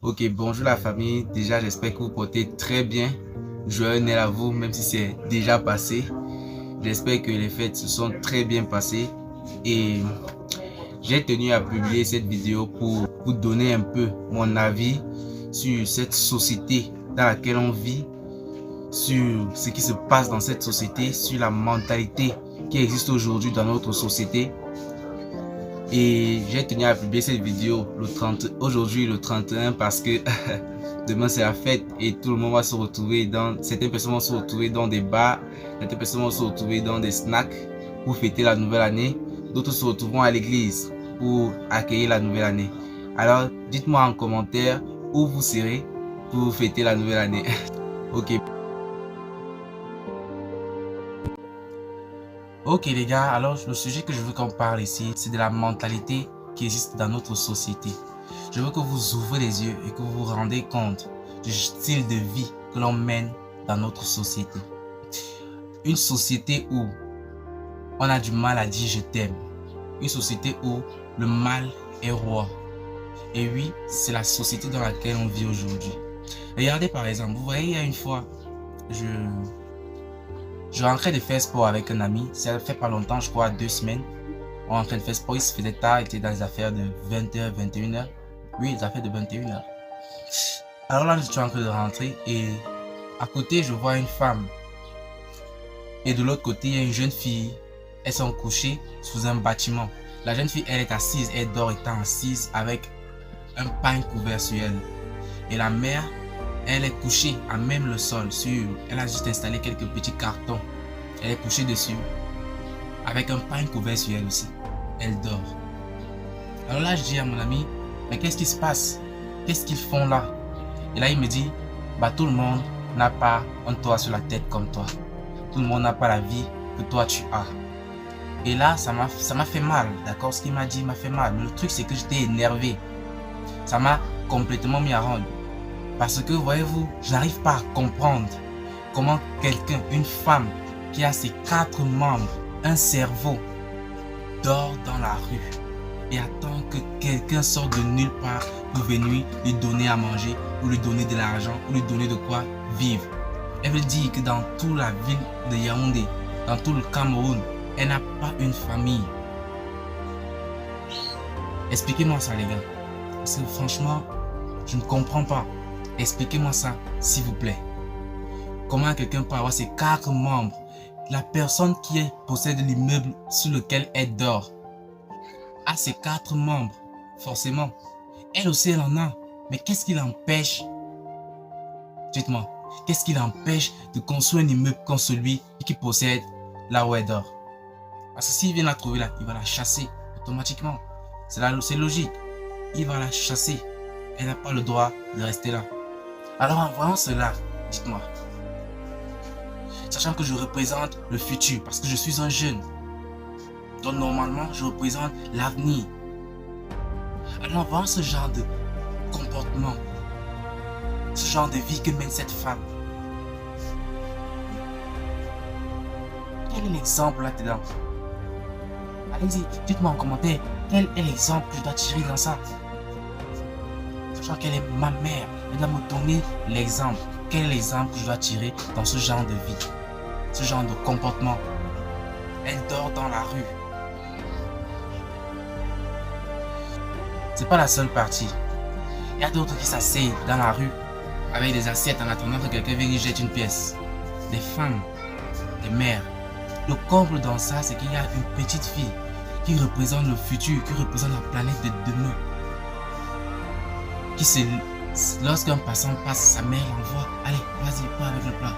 Ok, bonjour la famille. Déjà, j'espère que vous portez très bien. Joyeux Noël à vous, même si c'est déjà passé. J'espère que les fêtes se sont très bien passées. Et j'ai tenu à publier cette vidéo pour vous donner un peu mon avis sur cette société dans laquelle on vit, sur ce qui se passe dans cette société, sur la mentalité qui existe aujourd'hui dans notre société. Et j'ai tenu à publier cette vidéo aujourd'hui le 31 parce que demain c'est la fête et tout le monde va se retrouver certaines personnes vont se retrouver dans des bars, certaines personnes vont se retrouver dans des snacks pour fêter la nouvelle année, d'autres se retrouveront à l'église pour accueillir la nouvelle année. Alors dites-moi en commentaire où vous serez pour fêter la nouvelle année. Ok. Ok les gars, alors le sujet que je veux qu'on parle ici, c'est de la mentalité qui existe dans notre société. Je veux que vous ouvrez les yeux et que vous vous rendez compte du style de vie que l'on mène dans notre société. Une société où on a du mal à dire je t'aime. Une société où le mal est roi. Et oui, c'est la société dans laquelle on vit aujourd'hui. Regardez par exemple, vous voyez, il y a une fois, je rentrais de faire sport avec un ami, ça fait pas longtemps, je crois 2 semaines. On rentrait de faire sport, il se faisait tard, il était dans les affaires de 20h, 21h. Oui, les affaires de 21h. Alors là, je suis en train de rentrer et à côté, je vois une femme. Et de l'autre côté, il y a une jeune fille. Elles sont couchées sous un bâtiment. La jeune fille, elle est assise, elle dort étant assise avec un pain couvert sur elle. Et la mère, elle est couchée à même le sol. Elle a juste installé quelques petits cartons. Elle est couchée dessus avec un pain couvert sur elle aussi. Elle dort. Alors là, je dis à mon ami, mais qu'est-ce qui se passe? Qu'est-ce qu'ils font là? Et là, il me dit, bah tout le monde n'a pas un toit sur la tête comme toi. Tout le monde n'a pas la vie que toi tu as. Et là, ça m'a fait mal, d'accord? Ce qu'il m'a dit m'a fait mal. Mais le truc, c'est que j'étais énervé. Ça m'a complètement mis à rendre. Parce que, voyez-vous, je n'arrive pas à comprendre comment quelqu'un, une femme qui a ses 4 membres, un cerveau, dort dans la rue et attend que quelqu'un sorte de nulle part pour venir lui donner à manger, ou lui donner de l'argent, ou lui donner de quoi vivre. Elle veut dire que dans toute la ville de Yaoundé, dans tout le Cameroun, elle n'a pas une famille. Expliquez-moi ça les gars. Parce que franchement, je ne comprends pas. Expliquez-moi ça, s'il vous plaît. Comment quelqu'un peut avoir ses 4 membres? La personne qui possède l'immeuble sur lequel elle dort a ses 4 membres, forcément. Elle aussi, elle en a. Mais qu'est-ce qui l'empêche? Dites-moi, qu'est-ce qui l'empêche de construire un immeuble comme celui qui possède là où elle dort? Parce que s'il vient la trouver là, il va la chasser automatiquement. C'est logique. Il va la chasser. Elle n'a pas le droit de rester là. Alors en voyant cela, dites-moi, sachant que je représente le futur, parce que je suis un jeune, donc normalement je représente l'avenir. Alors en voyant ce genre de comportement, ce genre de vie que mène cette femme, quel est l'exemple là-dedans? Allez-y, dites-moi en commentaire, quel est l'exemple que je dois tirer dans ça? Sachant qu'elle est ma mère, elle doit me donner l'exemple. Quel est l'exemple que je dois tirer dans ce genre de vie, ce genre de comportement? Elle dort dans la rue. C'est pas la seule partie. Il y a d'autres qui s'asseyent dans la rue avec des assiettes en attendant que quelqu'un vienne y jette une pièce. Des femmes, des mères. Le comble dans ça, c'est qu'il y a une petite fille qui représente le futur, qui représente la planète de demain. Lorsqu'un passant passe, sa mère l'envoie. Allez, vas-y, pas avec le plat.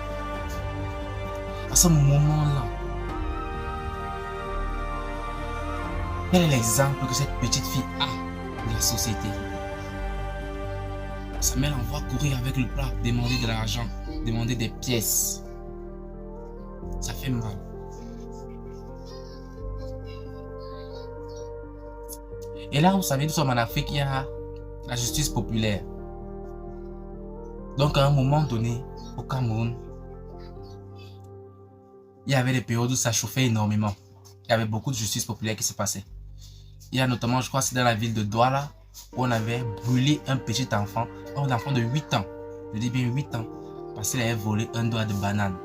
À ce moment-là, quel est l'exemple que cette petite fille a de la société? Sa mère l'envoie courir avec le plat, demander de l'argent, demander des pièces. Ça fait mal. Et là, vous savez, nous sommes en Afrique, il y a la justice populaire. Donc à un moment donné, au Cameroun, il y avait des périodes où ça chauffait énormément. Il y avait beaucoup de justice populaire qui se passait. Il y a notamment, je crois, c'est dans la ville de Douala, où on avait brûlé un petit enfant, un enfant de 8 ans, je dis bien 8 ans, parce qu'il avait volé un doigt de banane.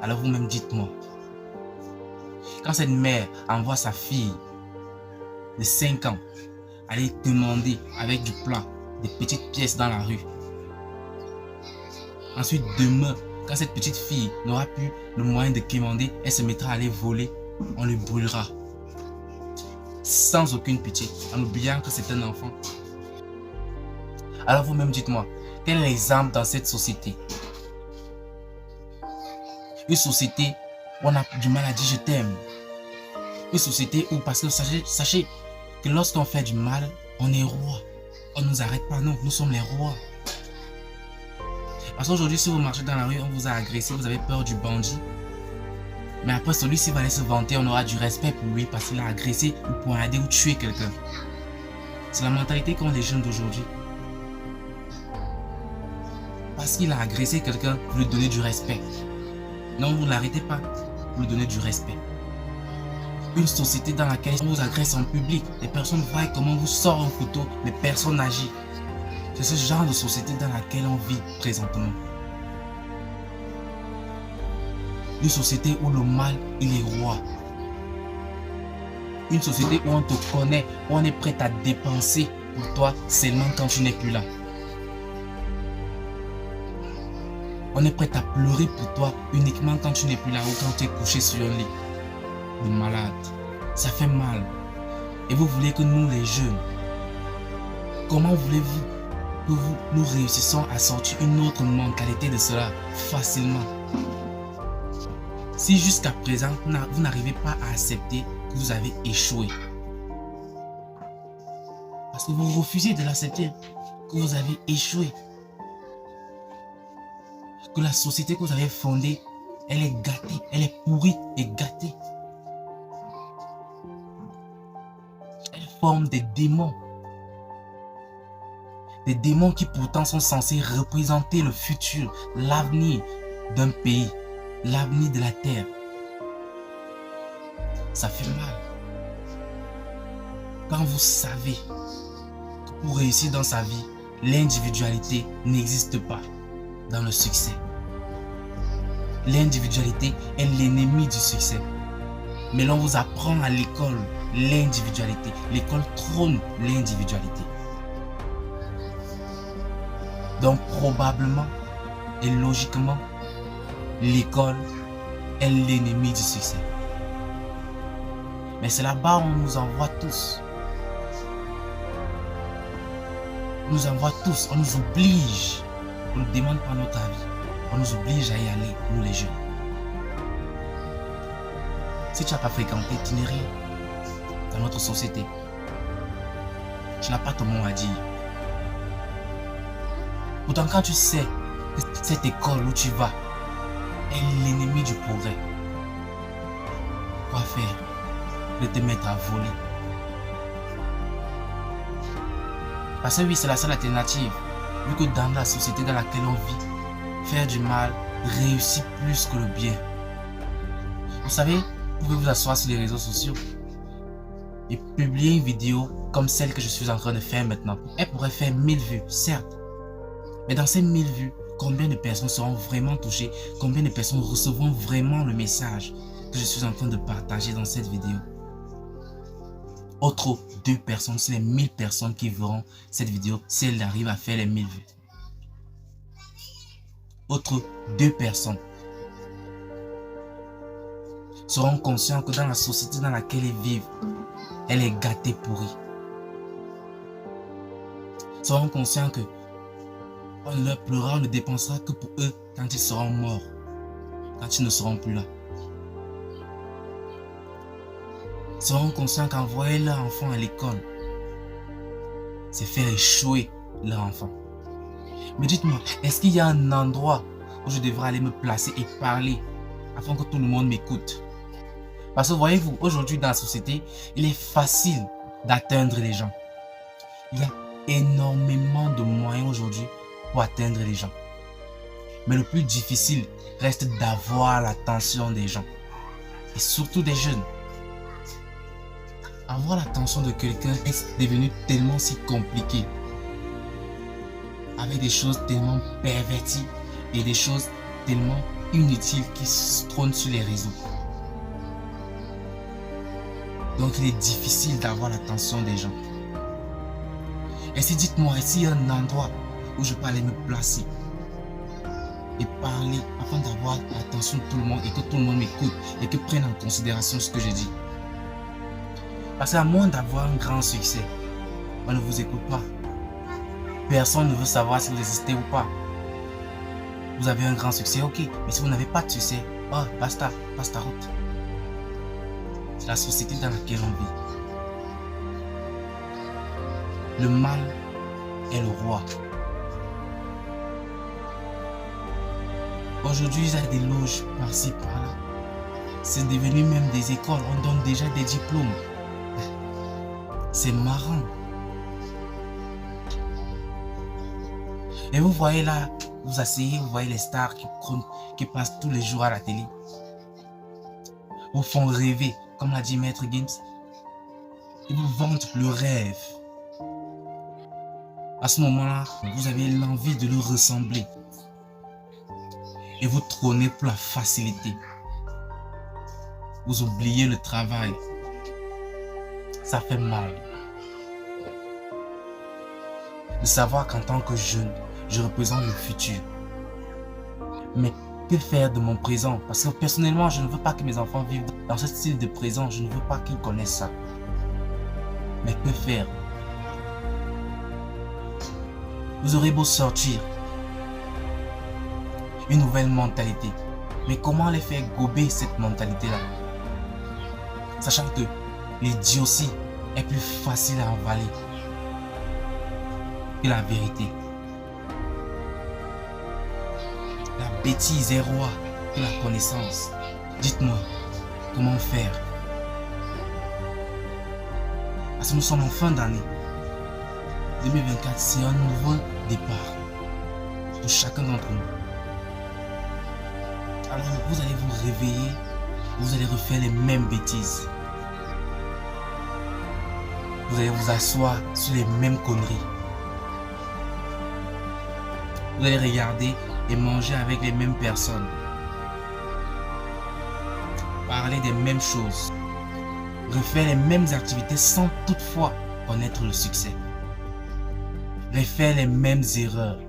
Alors vous-même dites-moi, quand cette mère envoie sa fille de 5 ans aller demander avec du plât des petites pièces dans la rue, ensuite demain, quand cette petite fille n'aura plus le moyen de quémander, elle se mettra à aller voler, on le brûlera. Sans aucune pitié, en oubliant que c'est un enfant. Alors vous-même dites-moi, quel est l'exemple dans cette société? Une société où on a du mal à dire je t'aime. Une société où, parce que sachez que lorsqu'on fait du mal, on est roi. On ne nous arrête pas, non, nous sommes les rois. Parce qu'aujourd'hui, si vous marchez dans la rue, on vous a agressé, vous avez peur du bandit. Mais après, celui-ci va aller se vanter, on aura du respect pour lui parce qu'il a agressé ou poignardé ou tué quelqu'un. C'est la mentalité qu'ont les jeunes d'aujourd'hui. Parce qu'il a agressé quelqu'un, vous lui donnez du respect. Non, vous ne l'arrêtez pas, vous lui donnez du respect. Une société dans laquelle on vous agresse en public, les personnes voient comment vous sort un couteau, mais personne n'agit. C'est ce genre de société dans laquelle on vit présentement. Une société où le mal, il est roi. Une société où on te connaît, où on est prêt à dépenser pour toi seulement quand tu n'es plus là. On est prêt à pleurer pour toi uniquement quand tu n'es plus là ou quand tu es couché sur un lit de malade. Ça fait mal. Et vous voulez que nous, les jeunes, comment voulez-vous que nous réussissons à sortir une autre mentalité de cela facilement? Si jusqu'à présent, vous n'arrivez pas à accepter que vous avez échoué. Parce que vous refusez de l'accepter, que vous avez échoué. Que la société que vous avez fondée, elle est gâtée, elle est pourrie et gâtée. Elle forme des démons. Des démons qui pourtant sont censés représenter le futur, l'avenir d'un pays, l'avenir de la terre. Ça fait mal. Quand vous savez que pour réussir dans sa vie, l'individualité n'existe pas dans le succès. L'individualité est l'ennemi du succès. Mais l'on vous apprend à l'école l'individualité. L'école trône l'individualité. Donc probablement et logiquement, l'école est l'ennemi du succès. Mais c'est là-bas où on nous envoie tous. On nous envoie tous, on nous oblige. On ne demande pas notre avis. On nous oblige à y aller, nous les jeunes. Si tu n'as pas fréquenté, tu n'es rien dans notre société. Tu n'as pas ton mot à dire. Pourtant, quand tu sais que cette école où tu vas est l'ennemi du progrès, quoi faire? De te mettre à voler. Parce que oui, c'est la seule alternative. Vu que dans la société dans laquelle on vit, faire du mal réussit plus que le bien. Vous savez, vous pouvez vous asseoir sur les réseaux sociaux et publier une vidéo comme celle que je suis en train de faire maintenant. Elle pourrait faire 1000 vues, certes. Mais dans ces 1000 vues, combien de personnes seront vraiment touchées? Combien de personnes recevront vraiment le message que je suis en train de partager dans cette vidéo? Autre 2 personnes, c'est les 1000 personnes qui verront cette vidéo si elle arrive à faire les 1000 vues. Autre 2 personnes seront conscients que dans la société dans laquelle ils vivent, elle est gâtée, pourrie. Seront conscients que on ne leur pleurera, on ne dépensera que pour eux quand ils seront morts, quand ils ne seront plus là. Seront conscients qu'envoyer leur enfant à l'école, c'est faire échouer leur enfant. Mais dites-moi, est-ce qu'il y a un endroit où je devrais aller me placer et parler afin que tout le monde m'écoute? Parce que voyez-vous, aujourd'hui dans la société, il est facile d'atteindre les gens. Il y a énormément de moyens aujourd'hui pour atteindre les gens. Mais le plus difficile reste d'avoir l'attention des gens. Et surtout des jeunes. avoir l'attention de quelqu'un est devenu tellement si compliqué. Avec des choses tellement perverties et des choses tellement inutiles qui se trônent sur les réseaux. Donc il est difficile d'avoir l'attention des gens. Et si dites-moi, s'il y a un endroit où je peux aller me placer et parler afin d'avoir l'attention de tout le monde et que tout le monde m'écoute et que prenne en considération ce que je dis. Parce qu'à moins d'avoir un grand succès, on ne vous écoute pas. Personne ne veut savoir si vous existez ou pas. Vous avez un grand succès, ok. Mais si vous n'avez pas de succès, oh, basta, passe ta route. C'est la société dans laquelle on vit. Le mal est le roi. Aujourd'hui, il y a des loges par-ci, par-là. C'est devenu même des écoles. On donne déjà des diplômes. C'est marrant. Et vous voyez là, vous asseyez, vous voyez les stars qui passent tous les jours à la télé. Vous font rêver, comme l'a dit Maître Gims. Ils vous vendent le rêve. À ce moment-là, vous avez l'envie de leur ressembler. Et vous trônez pour la facilité. Vous oubliez le travail. Ça fait mal. De savoir qu'en tant que jeune, je représente le futur. Mais que faire de mon présent? Parce que personnellement, je ne veux pas que mes enfants vivent dans ce style de présent. Je ne veux pas qu'ils connaissent ça. Mais que faire? Vous aurez beau sortir une nouvelle mentalité. Mais comment les faire gober cette mentalité-là? Sachant que l'idiotie est plus facile à avaler que la vérité. La bêtise est roi que la connaissance. Dites-moi, comment faire? Parce que nous sommes en fin d'année. 2024, c'est un nouveau départ pour chacun d'entre nous. Alors vous allez vous réveiller, vous allez refaire les mêmes bêtises. Vous allez vous asseoir sur les mêmes conneries. Vous allez regarder et manger avec les mêmes personnes. Parler des mêmes choses. Refaire les mêmes activités sans toutefois connaître le succès. Refaire les mêmes erreurs.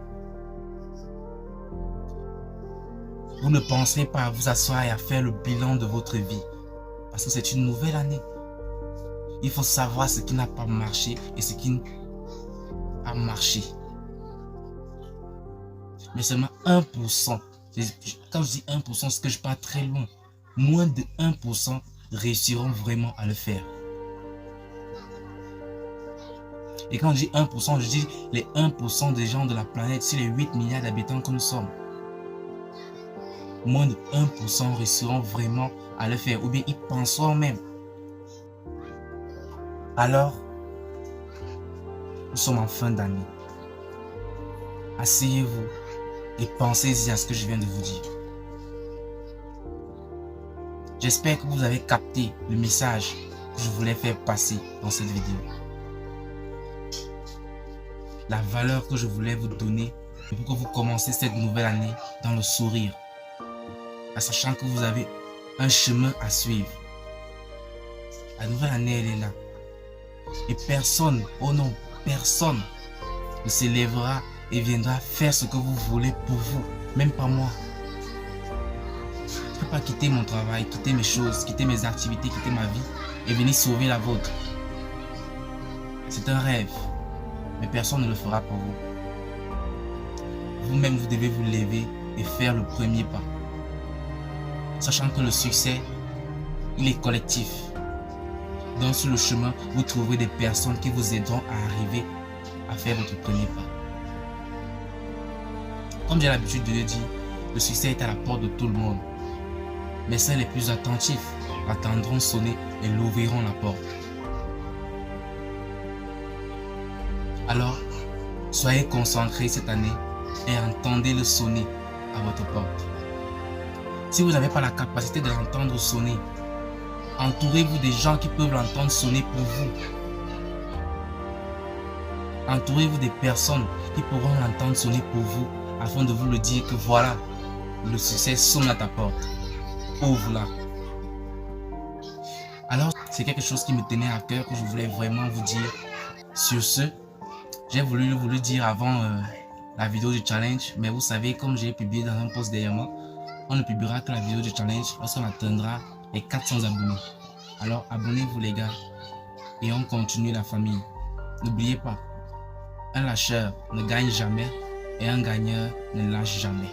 Vous ne penserez pas à vous asseoir et à faire le bilan de votre vie. Parce que c'est une nouvelle année. Il faut savoir ce qui n'a pas marché et ce qui a marché. Mais seulement 1%. Quand je dis 1%, c'est que je pars très loin. Moins de 1% réussiront vraiment à le faire. Et quand je dis 1%, je dis les 1% des gens de la planète, sur les 8 milliards d'habitants que nous sommes. Moins de 1% réussiront vraiment à le faire, ou bien ils penseront même. Alors, nous sommes en fin d'année. Asseyez-vous et pensez-y à ce que je viens de vous dire. J'espère que vous avez capté le message que je voulais faire passer dans cette vidéo. La valeur que je voulais vous donner pour que vous commenciez cette nouvelle année dans le sourire. En sachant que vous avez un chemin à suivre. La nouvelle année, elle est là. Et personne, oh non, personne ne s'élèvera et viendra faire ce que vous voulez pour vous. Même pas moi. Je ne peux pas quitter mon travail, quitter mes choses, quitter mes activités, quitter ma vie et venir sauver la vôtre. C'est un rêve. Mais personne ne le fera pour vous. Vous-même, vous devez vous lever et faire le premier pas. Sachant que le succès, il est collectif. Donc sur le chemin, vous trouverez des personnes qui vous aideront à arriver à faire votre premier pas. Comme j'ai l'habitude de le dire, le succès est à la porte de tout le monde. Mais ceux les plus attentifs attendront sonner et l'ouvriront la porte. Alors, soyez concentrés cette année et entendez-le sonner à votre porte. Si vous n'avez pas la capacité de l'entendre sonner, Entourez-vous des gens qui peuvent l'entendre sonner pour vous. Entourez-vous des personnes qui pourront l'entendre sonner pour vous afin de vous le dire que voilà, le succès sonne à ta porte. Ouvre-la. Alors, c'est quelque chose qui me tenait à cœur que je voulais vraiment vous dire. Sur ce, j'ai voulu dire avant la vidéo du challenge, mais vous savez, comme j'ai publié dans un post derrière moi, on ne publiera que la vidéo du challenge lorsqu'on atteindra les 400 abonnés. Alors, abonnez-vous les gars et on continue la famille. N'oubliez pas, un lâcheur ne gagne jamais et un gagneur ne lâche jamais.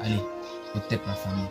Allez, au tête la famille.